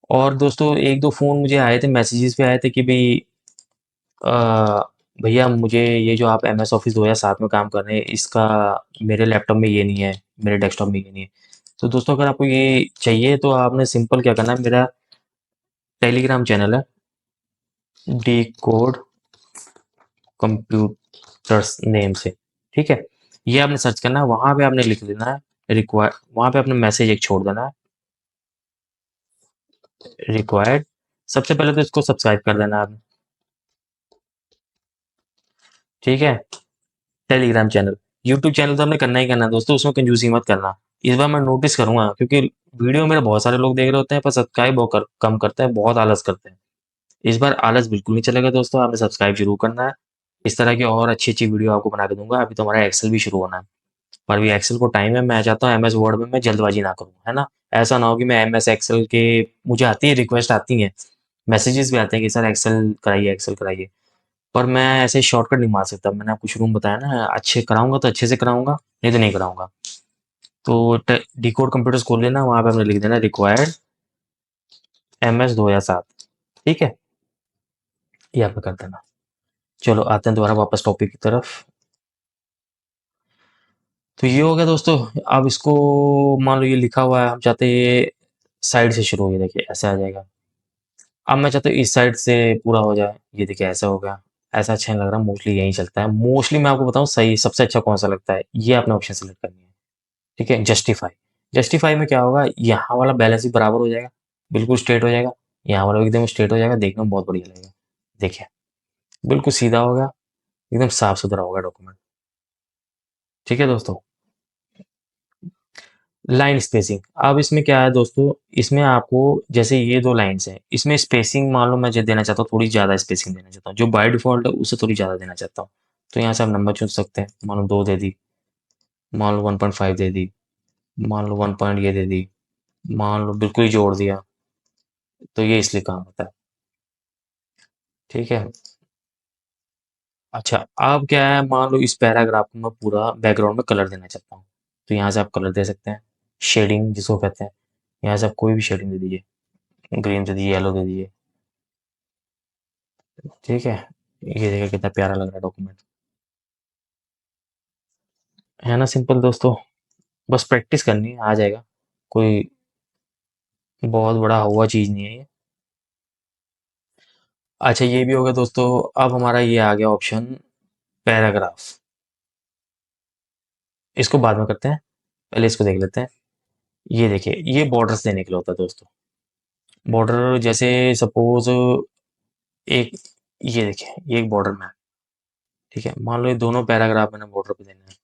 और दोस्तों 1-2 फ़ोन मुझे आए थे, मैसेजेस भी आए थे कि भई अ, भैया मुझे ये जो आप एमएस ऑफिस 2007 में काम कर रहे हैं, इसका मेरे लैपटॉप में ये नहीं है, मेरे डेस्कटॉप में ये नहीं है। तो दोस्तों अगर आपको ये चाहिए तो आपने सिंपल क्या करना है, मेरा टेलीग्राम चैनल है, डी कोड कंप्यूटर्स नेम से, ठीक है? ये आपने सर्च करना है, वहाँ पे आपने लिख देना है रिक्वायर, वहाँ पे आपने मैसेज एक छोड़ देना है, रिक्वायर्ड। सबसे पहले तो इसको सब्सक्राइब कर देना है आपने, ठीक है? टेलीग्राम चैनल, यूट्यूब चैनल तो हमने करना ही करना है दोस्तों, उसमें कंजूसी मत करना। इस बार मैं नोटिस करूंगा, क्योंकि वीडियो मेरे बहुत सारे लोग देख रहे होते हैं, पर सब्सक्राइब बहुत कम करते हैं, बहुत आलस करते हैं। इस बार आलस बिल्कुल नहीं चलेगा दोस्तों, आपने सब्सक्राइब जरूर करना है। इस तरह की और अच्छी अच्छी वीडियो आपको बना के दूंगा। अभी तो हमारा एक्सेल भी शुरू होना है, पर अभी एक्सेल को टाइम है। मैं चाहता हूँ एमएस वर्ड में मैं जल्दबाजी ना करूँ, है ना? ऐसा ना हो कि मैं एमएस एक्सेल के, मुझे आती है रिक्वेस्ट आती है, मैसेजेस भी आते हैं कि सर एक्सेल कराइए, पर मैं ऐसे शॉर्टकट नहीं मार सकता। मैंने आपको शुरू में बताया ना, अच्छे कराऊंगा तो अच्छे से कराऊंगा, नहीं तो नहीं कराऊंगा। तो डिकोड कंप्यूटर्स खोल लेना, वहां पे हमने लिख देना रिक्वायर्ड एमएस 2007, ठीक है? ये आप कर देना। चलो आते हैं दोबारा वापस टॉपिक की तरफ। तो ये हो गया दोस्तों। अब इसको मान लो ये लिखा हुआ है, हम चाहते हैं ये साइड से शुरू हो, ये देखिए ऐसे आ जाएगा। अब मैं चाहता हूँ इस साइड से पूरा हो जाए, ये देखिए ऐसा हो गया। ऐसा अच्छा नहीं लग रहा, मोस्टली यही चलता है। मोस्टली मैं आपको बताऊँ सही सबसे अच्छा कौन सा लगता है, ये आपने ऑप्शन सेलेक्ट करनी है, ठीक है? जस्टिफाई। जस्टिफाई में क्या होगा, यहाँ वाला बैलेंस भी बराबर हो जाएगा, बिल्कुल स्ट्रेट हो जाएगा, यहाँ वाला भी एकदम स्ट्रेट हो जाएगा, देखने में बहुत बढ़िया लगेगा। देखिए बिल्कुल सीधा होगा, एकदम साफ सुथरा होगा डॉक्यूमेंट, ठीक है दोस्तों? लाइन स्पेसिंग, अब इसमें क्या है दोस्तों, इसमें आपको जैसे ये दो लाइन्स हैं, इसमें स्पेसिंग मान लो मैं जो देना चाहता हूँ, थोड़ी ज़्यादा स्पेसिंग देना चाहता हूँ, जो बाय डिफ़ॉल्ट है उससे थोड़ी ज़्यादा देना चाहता हूँ। तो यहाँ से आप नंबर चुन सकते हैं, मान लो 2 दे दी, मान लो 1.5 दे दी, मान लो 1 पॉइंट ये दे दी, मान लो बिल्कुल ही जोड़ दिया, तो ये इसलिए काम होता है, ठीक है? अच्छा, अब क्या है, मान लो इस पैराग्राफ को मैं पूरा बैकग्राउंड में कलर देना चाहता हूँ, तो यहाँ से आप कलर दे सकते हैं, शेडिंग जिसको कहते हैं। यहाँ से आप कोई भी शेडिंग दे दीजिए, ग्रीन दे दीजिए, येलो दे दीजिए, ठीक है? ये देखिए कितना प्यारा लग रहा है डॉक्यूमेंट, है ना? सिंपल दोस्तों, बस प्रैक्टिस करनी है, आ जाएगा। कोई बहुत बड़ा हुआ चीज़ नहीं है ये। अच्छा ये भी हो गया दोस्तों। अब हमारा ये आ गया ऑप्शन पैराग्राफ, इसको बाद में करते हैं, पहले इसको देख लेते हैं। ये देखिए, ये बॉर्डर्स देने के लिए होता है दोस्तों। बॉर्डर जैसे सपोज एक, ये देखिए ये एक बॉर्डर में है, ठीक है? मान लो ये दोनों पैराग्राफ मैंने बॉर्डर पे देना है,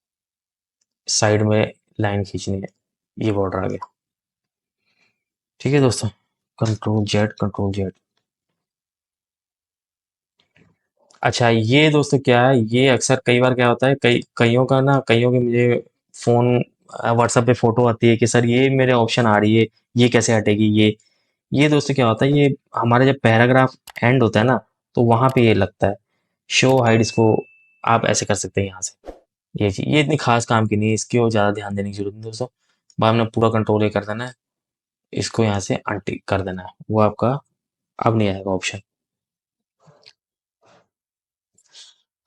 साइड में लाइन खींचनी है, ये बॉर्डर आ गया, ठीक है दोस्तों? Control Z, control Z. अच्छा ये दोस्तों क्या है, ये अक्सर कई बार क्या होता है, कईयों का ना, कईयों के मुझे फ़ोन व्हाट्सएप पे फ़ोटो आती है कि सर ये मेरे ऑप्शन आ रही है, ये कैसे हटेगी ये दोस्तों क्या होता है, ये हमारा जब पैराग्राफ एंड होता है ना, तो वहाँ पे ये लगता है। शो हाइड, इसको आप ऐसे कर सकते हैं यहाँ से। ये चीज़ ये इतनी ख़ास काम की नहीं है, इसकी और ज़्यादा ध्यान देने की ज़रूरत नहीं दोस्तों। बाद में पूरा कंट्रोल ए कर देना है, इसको यहाँ से अनटिक कर देना है, वो आपका अब नहीं आएगा ऑप्शन।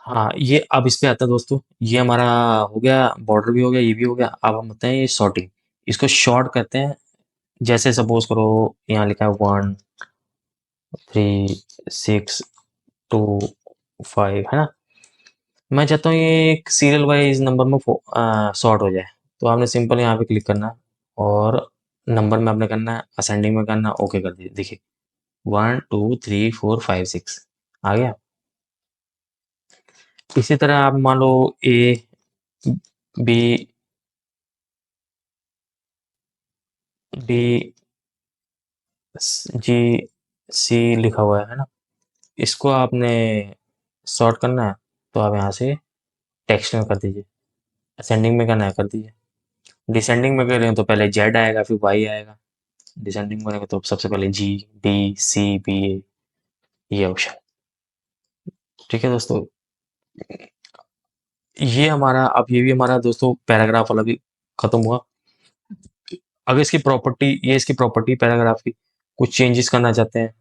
हाँ, ये अब इस पे आता है दोस्तों, ये हमारा हो गया, बॉर्डर भी हो गया, ये भी हो गया। अब हम होते हैं ये सॉर्टिंग, इसको शॉर्ट करते हैं। जैसे सपोज करो यहाँ लिखा है 1 3 6 5 है ना। मैं चाहता हूँ ये एक सीरियल वाइज नंबर में सॉर्ट हो जाए। तो आपने सिंपल यहाँ पे क्लिक करना है और नंबर में आपने करना है असेंडिंग में करना है, ओके कर दीजिए। देखिए 1 2 3 4 5 6 आ गया। इसी तरह आप मान लो ए बी डी जी सी लिखा हुआ है ना, इसको आपने सॉर्ट करना है। तो आप यहाँ से टेक्स्ट में कर दीजिए, असेंडिंग में करना है कर दीजिए, डिसेंडिंग में करें तो पहले जेड आएगा फिर वाई आएगा, डिसेंडिंग में करेंगे तो सबसे पहले जी डी सी बी ए, ये ऑप्शन। ठीक है दोस्तों, ये हमारा अब ये भी हमारा दोस्तों पैराग्राफ वाला भी खत्म हुआ। अगर इसकी प्रॉपर्टी, ये इसकी प्रॉपर्टी पैराग्राफ की, कुछ चेंजेस करना चाहते हैं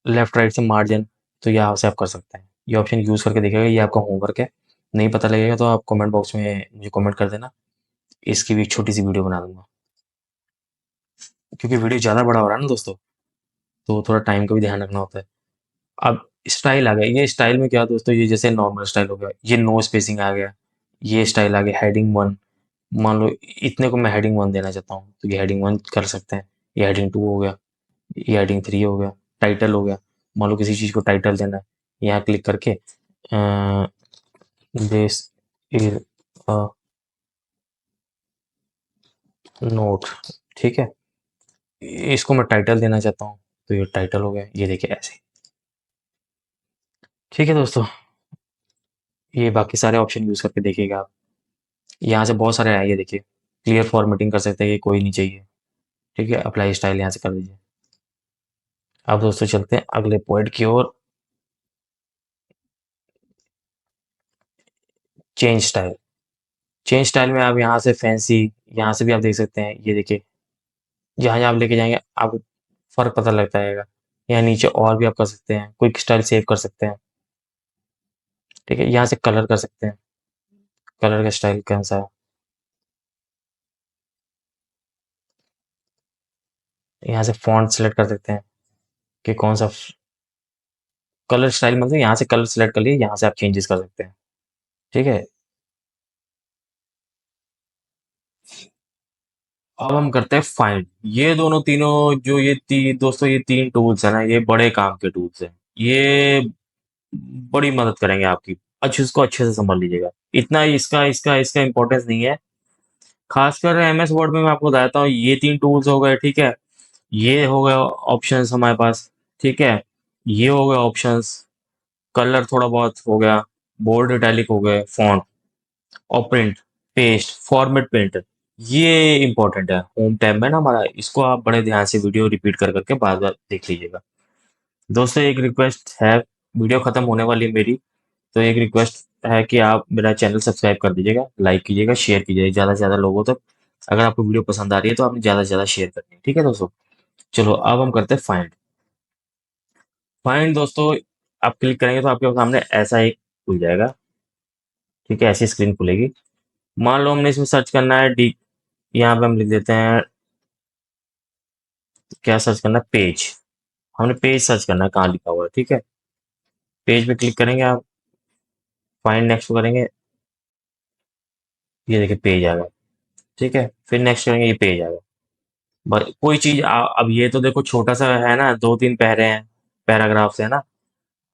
लेफ्ट राइट से मार्जिन, तो यहाँ से आप कर सकते हैं। ये ऑप्शन यूज करके देखिएगा, ये आपका होमवर्क है। नहीं पता लगेगा तो आप कमेंट बॉक्स में मुझे कमेंट कर देना, इसकी भी एक छोटी सी वीडियो बना दूंगा। क्योंकि वीडियो ज़्यादा बड़ा हो रहा है ना दोस्तों, तो थोड़ा टाइम का भी ध्यान रखना होता है। अब स्टाइल आ गया, ये स्टाइल में क्या दोस्तों, ये जैसे नॉर्मल स्टाइल हो गया, ये नो स्पेसिंग आ गया, ये स्टाइल आ गया हेडिंग 1। मान लो इतने को मैं हेडिंग 1 देना चाहता हूँ तो ये हेडिंग 1 कर सकते हैं। ये हेडिंग 2 हो गया, ये हेडिंग 3 हो गया, टाइटल हो गया। मान लो किसी चीज़ को टाइटल देना है, यहाँ क्लिक करके दिस इज अ नोट, ठीक है। इसको मैं टाइटल देना चाहता हूँ तो ये टाइटल हो गया, ये देखिए ऐसे। ठीक है दोस्तों, ये बाकी सारे ऑप्शन यूज़ करके देखिएगा आप। यहाँ से बहुत सारे आए, ये देखिए क्लियर फॉर्मेटिंग कर सकते हैं कि कोई नहीं चाहिए। ठीक है, अप्लाई स्टाइल यहाँ से कर दीजिए। अब दोस्तों चलते हैं अगले पॉइंट की ओर, चेंज स्टाइल। चेंज स्टाइल में आप यहाँ से फैंसी, यहाँ से भी आप देख सकते हैं, ये देखिए जहाँ जहाँ आप लेके जाएंगे आपको फर्क पता लगता रहेगा। यहाँ नीचे और भी आप कर सकते हैं, क्विक स्टाइल सेव कर सकते हैं। ठीक है, यहाँ से कलर कर सकते हैं, कलर का स्टाइल कौन सा है, यहाँ से फॉन्ट सेलेक्ट कर सकते हैं कि कौन सा कलर स्टाइल, मतलब यहाँ से कलर सेलेक्ट कर लिए, यहाँ से आप चेंजेस कर सकते हैं। ठीक है, अब हम करते हैं फाइंड। ये दोनों तीनों जो दोस्तों ये तीन टूल्स है ना, ये बड़े काम के टूल्स हैं। ये बड़ी मदद करेंगे आपकी। अच्छे, इसको अच्छे से समझ लीजिएगा। इतना इसका इसका इसका इंपॉर्टेंस नहीं है। खासकर एमएस वर्ड में मैं आपको बताता हूँ, ये तीन टूल्स हो गए, ठीक है। ये हो गए ऑप्शंस हमारे पास, ठीक है। ये हो गए ऑप्शंस, कलर थोड़ा बहुत हो गया, बोल्ड इटैलिक हो गए, फॉन्ट और प्रिंट, पेस्ट, फॉर्मेट प्रिंट, ये इंपॉर्टेंट है। होम टैब में ना हमारा, इसको आप बड़े ध्यान से वीडियो रिपीट कर करके बार बार देख लीजिएगा। दोस्तों एक रिक्वेस्ट है, वीडियो खत्म होने वाली है मेरी, तो एक रिक्वेस्ट है कि आप मेरा चैनल सब्सक्राइब कर दीजिएगा, लाइक कीजिएगा, शेयर कीजिएगा ज़्यादा से ज़्यादा लोगों तक। अगर आपको वीडियो पसंद आ रही है तो आपने ज़्यादा से ज़्यादा शेयर करनी है, ठीक है दोस्तों। चलो अब हम करते हैं फाइंड। फाइंड दोस्तों, आप क्लिक करेंगे तो आपके सामने ऐसा एक खुल जाएगा, ठीक है, ऐसी स्क्रीन खुलेगी। मान लो हमने इसमें सर्च करना है डी, यहाँ पे हम लिख देते हैं, क्या सर्च करना है, पेज। हमने पेज सर्च करना है, कहाँ लिखा हुआ है, ठीक है। पेज पे क्लिक करेंगे आप, फाइंड नेक्स्ट करेंगे, ये देखिए पेज आ गया, ठीक है। फिर नेक्स्ट करेंगे, ये पेज आ गया। कोई चीज अब ये तो देखो छोटा सा है ना, दो तीन पैरे हैं, पैराग्राफ्स है ना।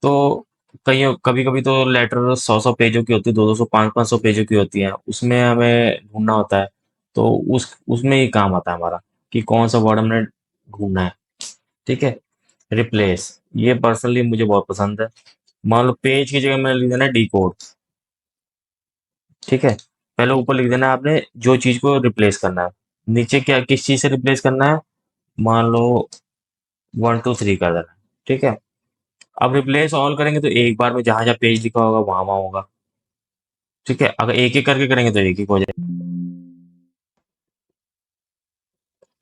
तो कहीं कभी कभी तो लेटर 100 पेजों की होती है, 200 500 पेजों की होती है, उसमें हमें ढूंढना होता है। तो उसमें ही काम आता है हमारा कि कौन सा वर्ड हमने ढूंढना है, ठीक है। रिप्लेस, ये पर्सनली मुझे बहुत पसंद है। मान लो पेज की जगह मैंने लिख देना डी कोड, ठीक है। पहले ऊपर लिख देना है आपने जो चीज को रिप्लेस करना है, नीचे क्या किस चीज से रिप्लेस करना है, मान लो 1 2 3 कर देना है, ठीक है। अब रिप्लेस ऑल करेंगे तो एक बार में जहां जहां पेज लिखा होगा वहां वहां होगा, ठीक है। अगर एक एक करके करेंगे तो एक एक हो जाएगा,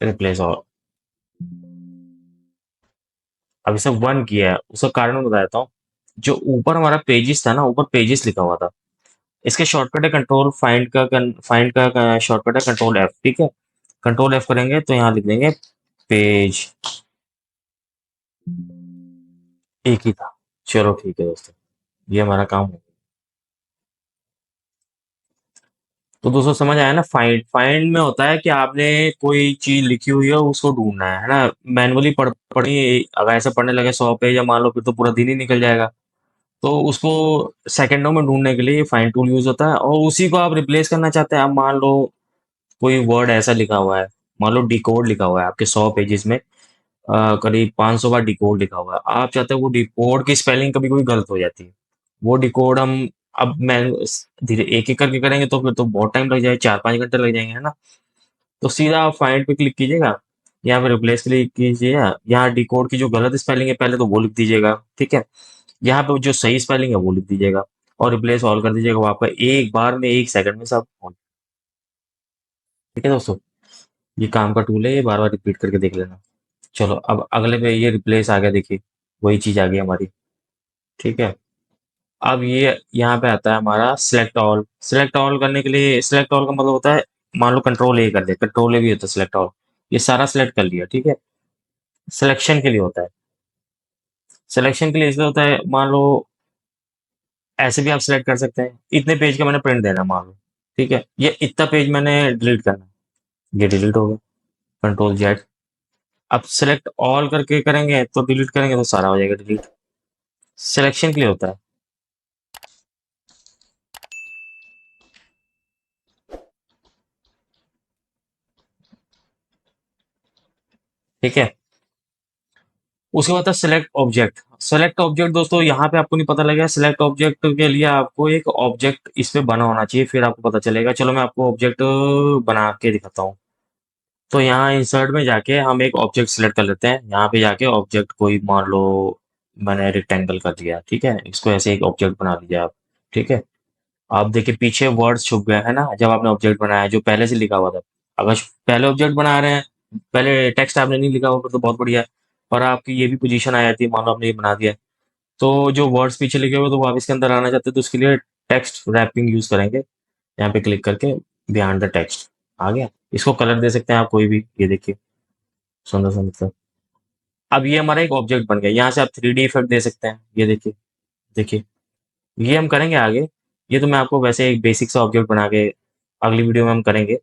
रिप्लेस ऑल। अब इसे 1 किया है, उसका कारण मैं बता देता हूँ। जो ऊपर हमारा पेजेस था ना, ऊपर पेजेस लिखा हुआ था, इसके शॉर्टकट है कंट्रोल, फाइंड का शॉर्टकट है कंट्रोल एफ, ठीक है। कंट्रोल एफ करेंगे तो यहाँ लिख देंगे पेज, एक ही था, चलो ठीक है दोस्तों, ये हमारा काम हो गया। तो दोस्तों समझ आया ना, फाइंड फाइंड में होता है कि आपने कोई चीज लिखी हुई है उसको ढूंढना है ना। मैनुअली पढ़ी, अगर ऐसे पढ़ने लगे 100 पेज या मान लो, फिर तो पूरा दिन ही निकल जाएगा। तो उसको सेकंडों में ढूंढने के लिए ये फाइंड टूल यूज होता है, और उसी को आप रिप्लेस करना चाहते हैं। आप मान लो कोई वर्ड ऐसा लिखा हुआ है, मान लो डिकोड लिखा हुआ है आपके 100 पेजेस में, करीब 500 बार डिकोड लिखा हुआ है। आप चाहते हो वो डिकोड की स्पेलिंग कभी कोई गलत हो जाती है, वो डिकोड हम, अब मैं धीरे एक एक करके करेंगे तो फिर तो बहुत टाइम लग जाएगा, 4-5 घंटे लग जाएंगे, है ना। तो सीधा आप फाइंड पे क्लिक कीजिएगा, यहाँ पे रिप्लेस क्लिक कीजिएगा, यहाँ डिकोड की जो गलत स्पेलिंग है पहले तो वो लिख दीजिएगा, ठीक है। यहाँ पे जो सही स्पेलिंग है वो लिख दीजिएगा, और रिप्लेस ऑल कर दीजिएगा। वो आपका एक बार में 1 सेकंड में सब on। ठीक है दोस्तों, ये काम का टूल है, ये बार बार रिपीट करके देख लेना। चलो अब अगले पे ये रिप्लेस आ गया, देखिए वही चीज आ गई हमारी। ठीक है, अब ये यहाँ पे आता है हमारा सिलेक्ट ऑल। सिलेक्ट ऑल करने के लिए, सिलेक्ट ऑल का मतलब होता है, मान लो कंट्रोल ए कर दे, कंट्रोल ए भी होता है सिलेक्ट ऑल। ये सारा सिलेक्ट कर लिया, ठीक है। सिलेक्शन के लिए होता है, सिलेक्शन के लिए इसलिए होता है, मान लो ऐसे भी आप सिलेक्ट कर सकते हैं, इतने पेज का मैंने प्रिंट देना है, मान लो, ठीक है, ये इतना पेज मैंने डिलीट करना है, ये डिलीट हो गया, कंट्रोल जेड। अब सिलेक्ट ऑल करके करेंगे तो डिलीट करेंगे तो सारा हो जाएगा डिलीट। सिलेक्शन के लिए होता है। ठीक है, उसके बाद सिलेक्ट ऑब्जेक्ट। सेलेक्ट ऑब्जेक्ट दोस्तों, यहाँ पे आपको नहीं पता लगेगा। सिलेक्ट ऑब्जेक्ट के लिए आपको एक ऑब्जेक्ट इस पे बना होना चाहिए, फिर आपको पता चलेगा। चलो मैं आपको ऑब्जेक्ट बना के दिखाता हूँ। तो यहाँ इंसर्ट में जाके हम एक ऑब्जेक्ट सिलेक्ट कर लेते हैं। यहाँ पे जाके ऑब्जेक्ट कोई मान लो मैंने रेक्टेंगल कर दिया, ठीक है, इसको ऐसे एक ऑब्जेक्ट बना दीजिए आप। ठीक है, आप देखिए पीछे वर्ड्स छुप गए है ना, जब आपने ऑब्जेक्ट बनाया जो पहले से लिखा हुआ था। अगर पहले ऑब्जेक्ट बना रहे हैं, पहले टेक्स्ट आपने नहीं लिखा हुआ, फिर तो बहुत बढ़िया है। और आपकी ये भी पोजीशन आ जाती है, मान लो आपने ये बना दिया, तो जो वर्ड्स पीछे लिखे हुए तो वो आप इसके अंदर आना चाहते हैं, तो उसके लिए टेक्स्ट रैपिंग यूज करेंगे। यहाँ पे क्लिक करके बिहाइंड द टेक्स्ट आ गया। इसको कलर दे सकते हैं आप कोई भी, ये देखिए सुंदर सा, मतलब अब ये हमारा एक ऑब्जेक्ट बन गया। यहाँ से आप 3D इफेक्ट दे सकते हैं, ये देखिए। देखिए ये हम करेंगे आगे। ये तो मैं आपको वैसे एक बेसिक सा ऑब्जेक्ट बना के अगली वीडियो में हम करेंगे।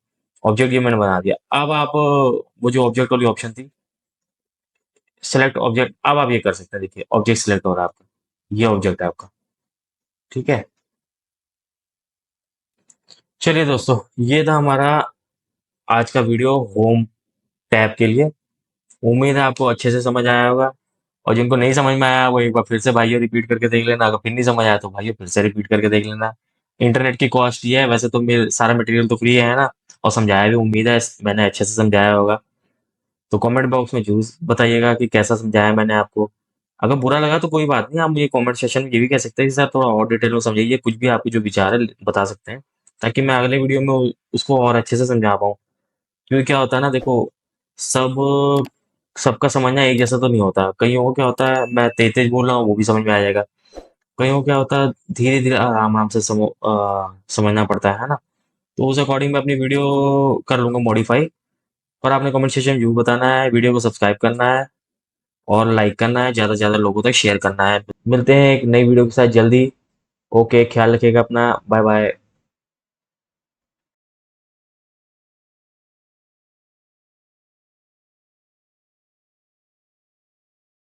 ऑब्जेक्ट ये मैंने बना दिया। अब आप वो जो ऑब्जेक्ट वाली ऑप्शन थी, सेलेक्ट ऑब्जेक्ट, अब आप ये कर सकते हैं। देखिए ऑब्जेक्ट सिलेक्ट हो रहा है आपका, ये ऑब्जेक्ट है आपका। ठीक है, चलिए दोस्तों, ये था हमारा आज का वीडियो होम टैब के लिए। उम्मीद है आपको अच्छे से समझ आया होगा, और जिनको नहीं समझ में आया वो एक बार फिर से भाइयों रिपीट करके देख लेना। अगर फिर नहीं समझ आया तो भाइयों फिर से रिपीट करके देख लेना। इंटरनेट की कॉस्ट ये है, वैसे तो मेरे सारा मटेरियल तो फ्री है ना, और समझाया भी, उम्मीद है मैंने अच्छे से समझाया होगा। तो कमेंट बॉक्स में जरूर बताइएगा कि कैसा समझाया मैंने आपको। अगर बुरा लगा तो कोई बात नहीं, आप मुझे कमेंट सेक्शन में ये भी कह सकते हैं कि सर थोड़ा और डिटेल में समझाइए, कुछ भी आपके जो विचार है बता सकते हैं, ताकि मैं अगले वीडियो में उसको और अच्छे से समझा पाऊँ। क्योंकि क्या होता है ना, देखो, सब सबका समझना एक जैसा तो नहीं होता। कईयों को क्या होता है, मैं तेज तेज बोल रहा हूँ वो भी समझ में आ जाएगा। कईयों को क्या होता है, धीरे धीरे आराम आराम से समझना पड़ता है ना। तो उस अकॉर्डिंग मैं अपनी वीडियो कर लूंगा मॉडिफाई। और आपने कमेंट सेक्शन में जरूर बताना है, वीडियो को सब्सक्राइब करना है, और लाइक करना है, ज़्यादा से ज़्यादा लोगों तक शेयर करना है। मिलते हैं एक नई वीडियो के साथ जल्दी। ओके, ख्याल रखिएगा अपना, बाय बाय।